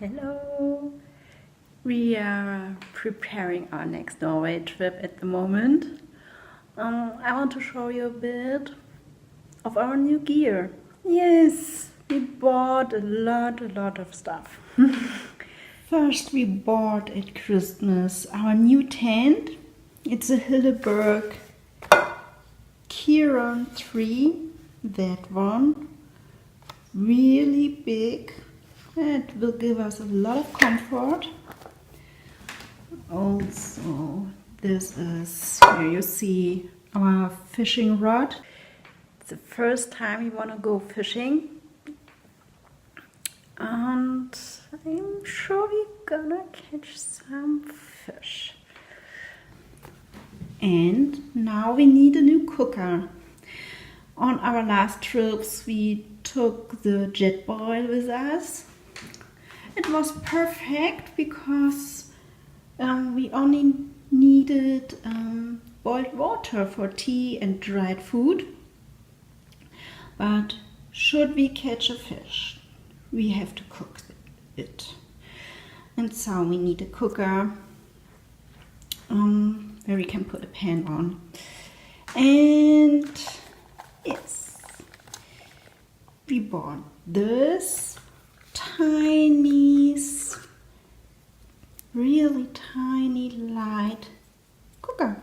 Hello! We are preparing our next Norway trip at the moment. I want to show you a bit of our new gear. Yes, we bought a lot of stuff. First we bought at Christmas our new tent. It's a Hildeberg Kiron 3, that one. Really big. It will give us a lot of comfort. Also, this is here you see our fishing rod. It's the first time we want to go fishing, and I'm sure we're gonna catch some fish. And now we need a new cooker. On our last trips we took the jet boil with us. It was perfect because we only needed boiled water for tea and dried food. But should we catch a fish, we have to cook it. And so we need a cooker where we can put a pan on. And yes, we bought this really tiny light cooker.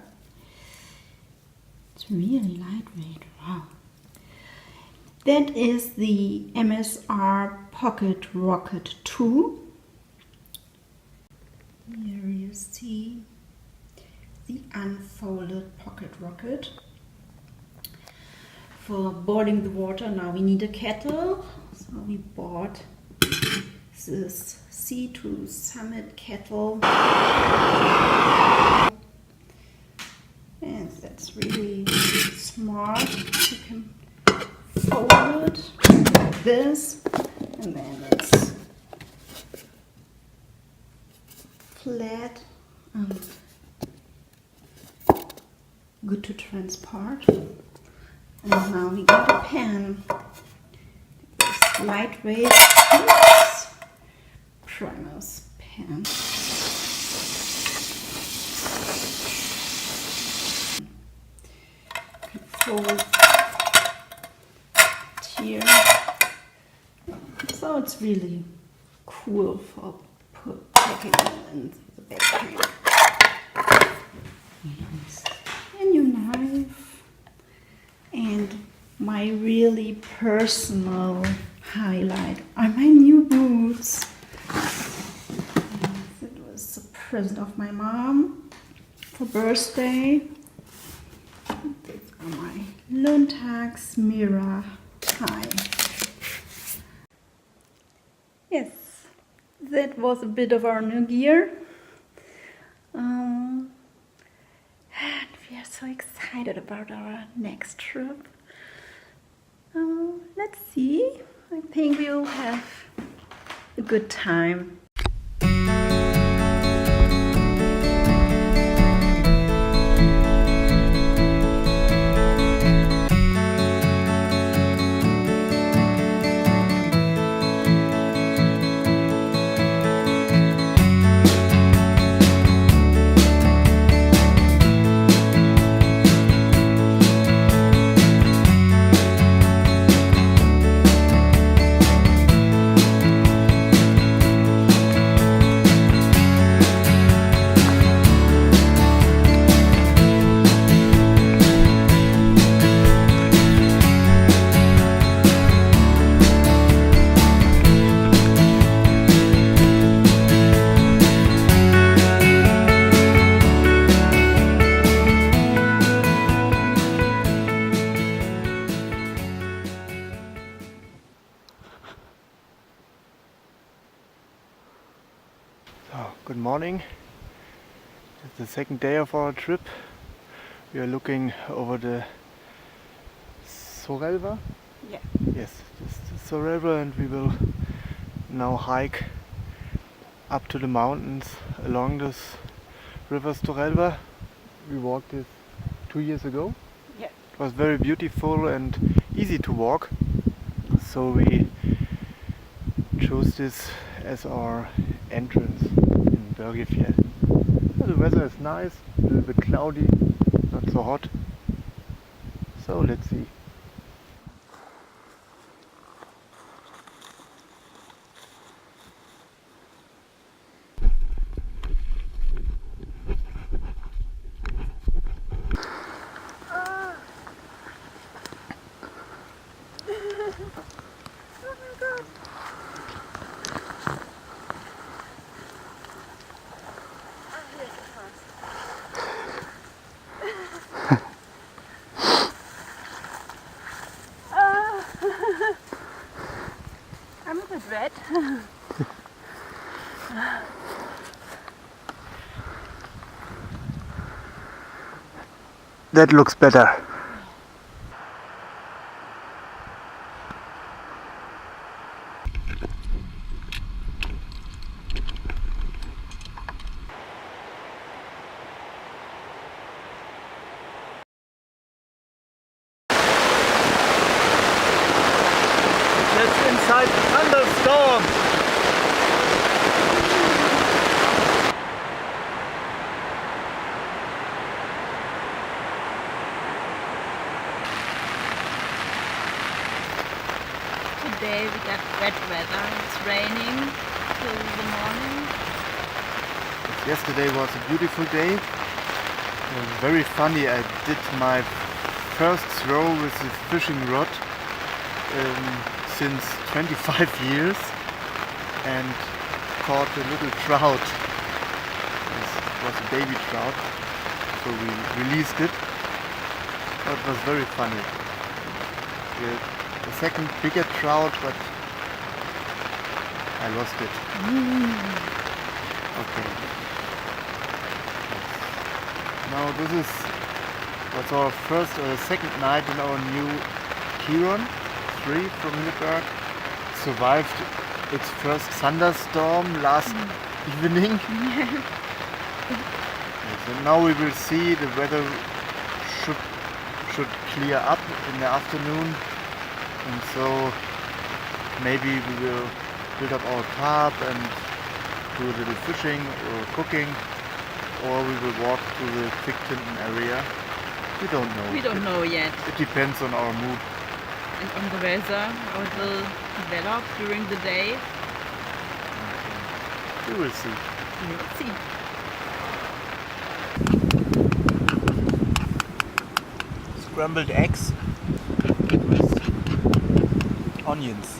It's really lightweight, wow. That is the MSR Pocket Rocket 2. Here you see the unfolded pocket rocket. For boiling the water, now we need a kettle. So we bought this C2 Summit kettle. And that's really smart. You can fold it like this, and then it's flat and good to transport. And now we got a pan. This lightweight Primus pan. You can fold it here. So it's really cool for packing in the backpack. Yes. A new knife. And my really personal highlight are my new boots. It was a present of my mom for birthday. These are my Luntags Mira High. Yes, that was a bit of our new gear. And we are so excited about our next trip. Let's see. I think we'll have a good time. So, good morning. It's the second day of our trip. We are looking over the Sorelva. Yeah. Yes, this is the Sorelva, and we will now hike up to the mountains along this river Sorelva. We walked it 2 years ago. Yeah. It was very beautiful and easy to walk. So we chose this as our entrance in Børgefjell. The weather is nice, a little bit cloudy, not so hot. So let's see. I'm a bit wet. That looks better. That's inside the thunderstorm. Today we got wet weather. It's raining till the morning. Yesterday was a beautiful day. It was very funny. I did my first throw with the fishing rod since 25 years and caught a little trout. It was a baby trout, so we released it. But it was very funny. The second bigger trout, but I lost it. Okay. Now this was our first or second night in our new Chiron 3 from Hildeberg. Survived its first thunderstorm last evening. So now we will see the weather should clear up in the afternoon, and so maybe we will build up our tarp and do a little fishing or cooking, or we will walk to the Fichtinten area. We don't know. We don't know yet. It depends on our mood. And on the weather, how it will develop during the day. We will see. We will see. Scrambled eggs with onions.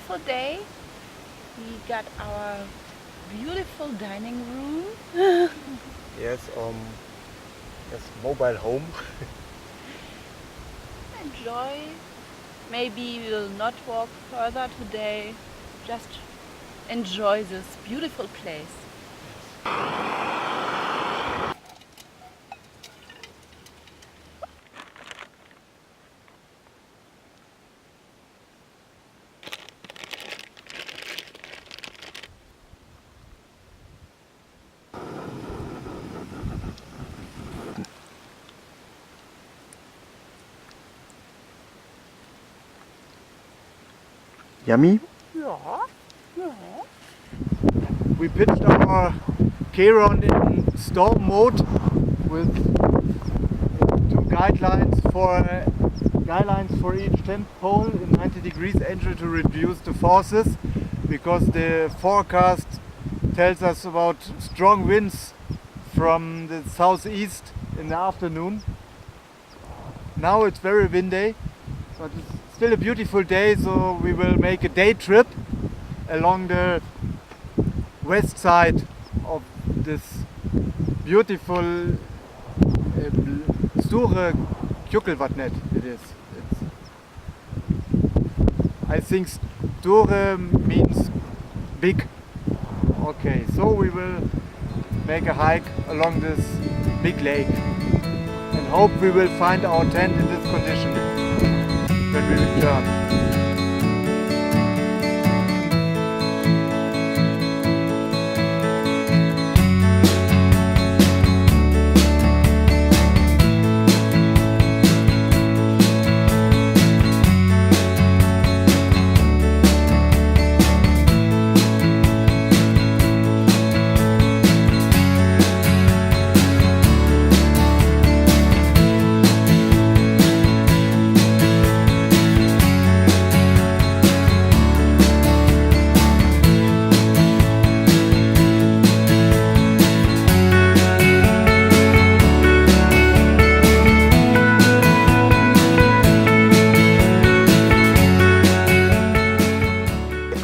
beautiful day. We got our beautiful dining room. Yes, mobile home. Enjoy. Maybe we will not walk further today. Just enjoy this beautiful place. Yummy. Yeah. Yeah. We pitched our K-Ron in storm mode with two guidelines for each tent pole in 90 degrees angle to reduce the forces, because the forecast tells us about strong winds from the southeast in the afternoon. Now it's very windy, but it's still a beautiful day, so we will make a day trip along the west side of this beautiful Sture Kjukkelvatnet it is. I think Sture means big. Okay, so we will make a hike along this big lake and hope we will find our tent in this condition when we return.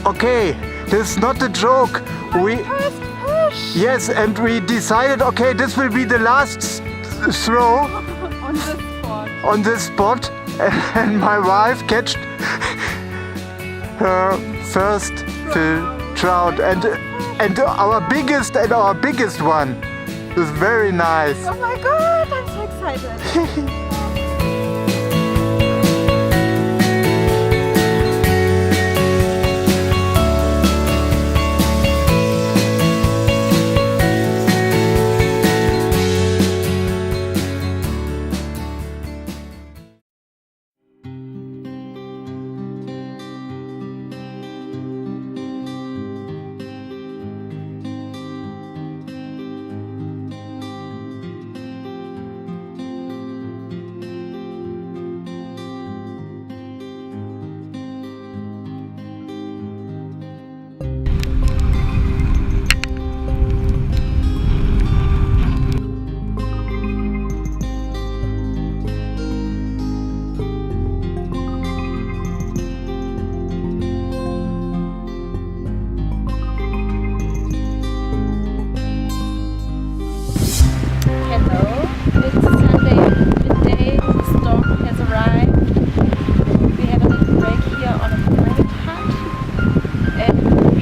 Okay, this is not a joke. Yes, and we decided, okay, this will be the last throw on this spot, and my wife catched her first trout, and our biggest one. It was very nice. Oh my god, I'm so excited.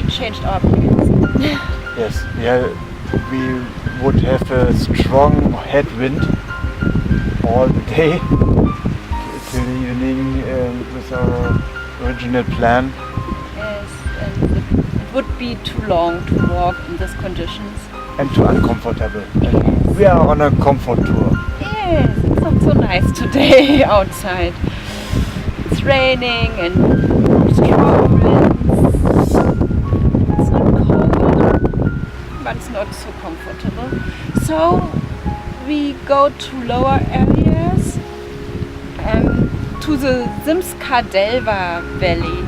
Changed our plans. Yes, yeah, we would have a strong headwind all the day till the evening with our original plan. Yes, and it would be too long to walk in these conditions. And too uncomfortable. Yes. We are on a comfort tour. Yes, it's not so nice today outside. It's raining and strong winds. But it's not so comfortable. So we go to lower areas to the Zimskadelva Valley.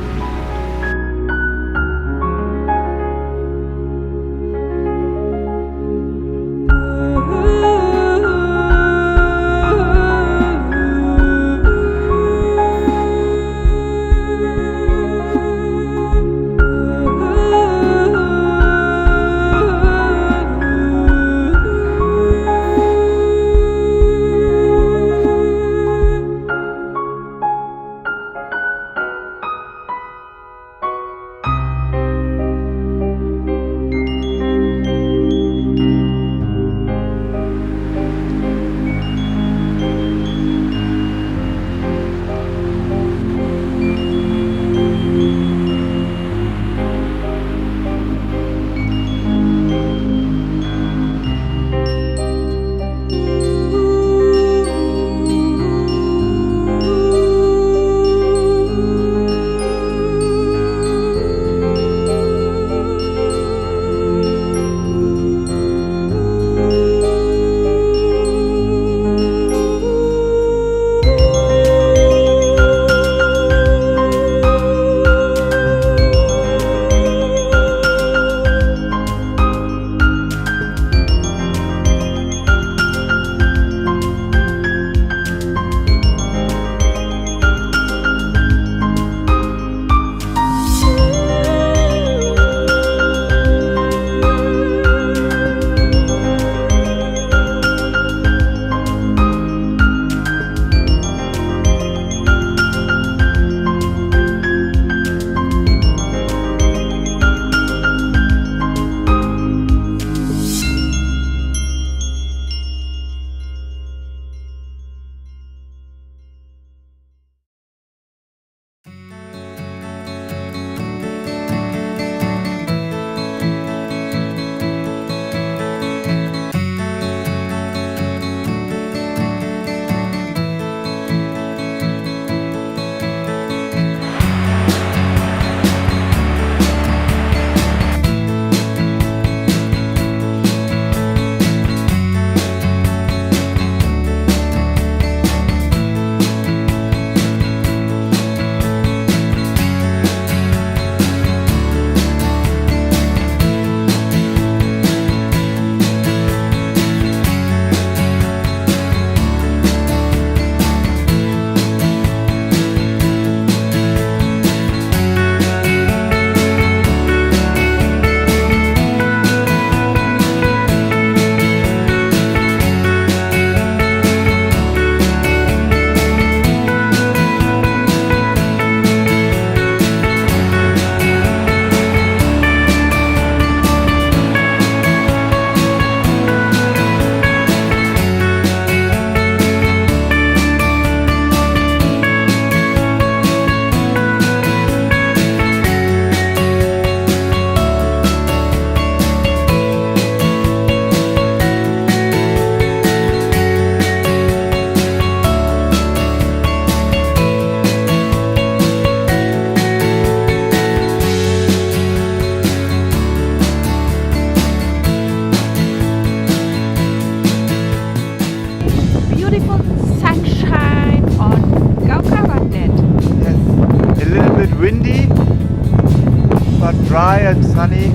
and sunny.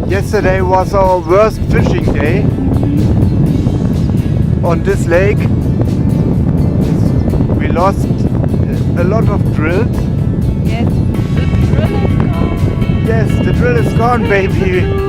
Yesterday was our worst fishing day on this lake. We lost a lot of drills. Yes, the drill is gone. Yes, the drill is gone, baby.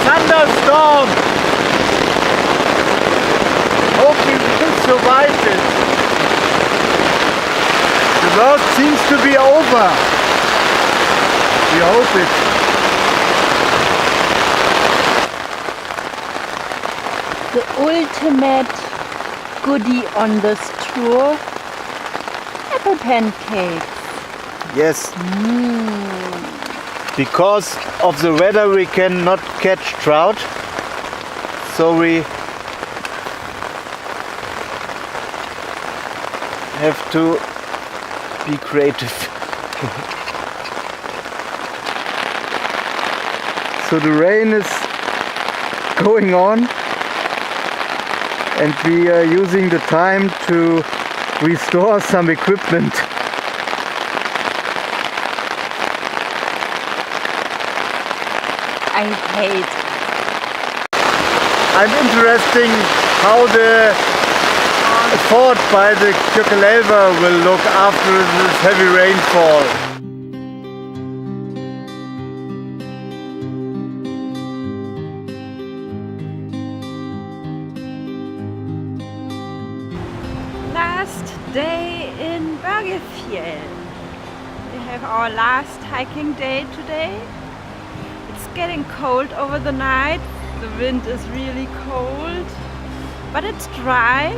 Thunderstorm! Hope we will survive it. The world seems to be over. We hope it. The ultimate goodie on this tour, apple pancakes. Yes. Because of the weather we cannot catch trout, so we have to be creative. So the rain is going on and we are using the time to restore some equipment. I hate. I'm interested how the fort by the Børgefjell will look after this heavy rainfall. Last day in Børgefjell. We have our last hiking day today. It's getting cold over the night. The wind is really cold, but it's dry.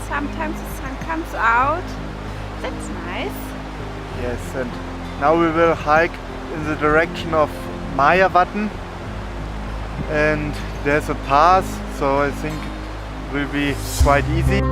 Sometimes the sun comes out. That's nice. Yes, and now we will hike in the direction of Majavatn, and there's a pass, so I think it will be quite easy.